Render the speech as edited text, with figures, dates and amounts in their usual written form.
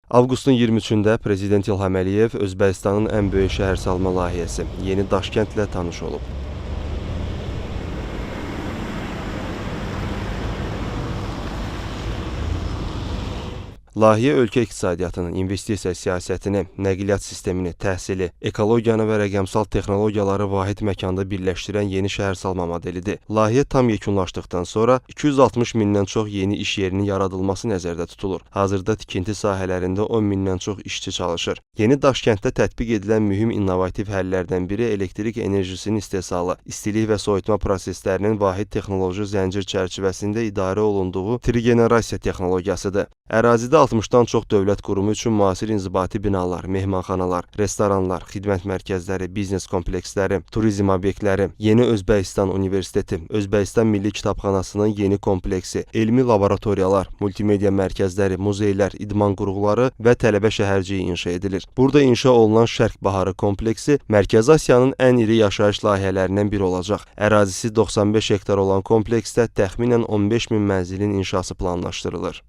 Avqustun 23-də Prezident İlham Əliyev Özbəkistanın ən böyük şəhərsalma layihəsi Yeni Daşkəndlə tanış olub. Layihə ölkə iqtisadiyyatının, investisiya siyasətini, nəqliyyat sistemini, təhsili, ekologiyanı və rəqəmsal texnologiyaları vahid məkanda birləşdirən yeni şəhərsalma modelidir. Layihə tam yekunlaşdıqdan sonra 260 mindən çox yeni iş yerinin yaradılması nəzərdə tutulur. Hazırda tikinti sahələrində 10 mindən çox işçi çalışır. Yeni Daşkənddə tətbiq edilən mühüm innovativ həllərdən biri elektrik enerjisinin istehsalı, istilik və soyutma proseslərinin vahid texnoloji zəncir çərçivəsində idarə olunduğu trigenerasiya texnologiyasıdır. Ərazidə 60-dan çox dövlət qurumu üçün müasir inzibati binalar, mehmanxanalar, restoranlar, xidmət mərkəzləri, biznes kompleksləri, turizm obyektləri, Yeni Özbəkistan Universiteti, Özbəkistan Milli Kitabxanasının yeni kompleksi, elmi laboratoriyalar, multimedia mərkəzləri, muzeylər, idman qurğuları və tələbə şəhərciyi inşa edilir. Burada inşa olunan Şərq Baharı kompleksi Mərkəzi Asiyanın ən iri yaşayış layihələrindən biri olacaq. Ərazisi 95 hektar olan kompleksdə təxminən 15 min mənzilin inşası planlaşdırılır.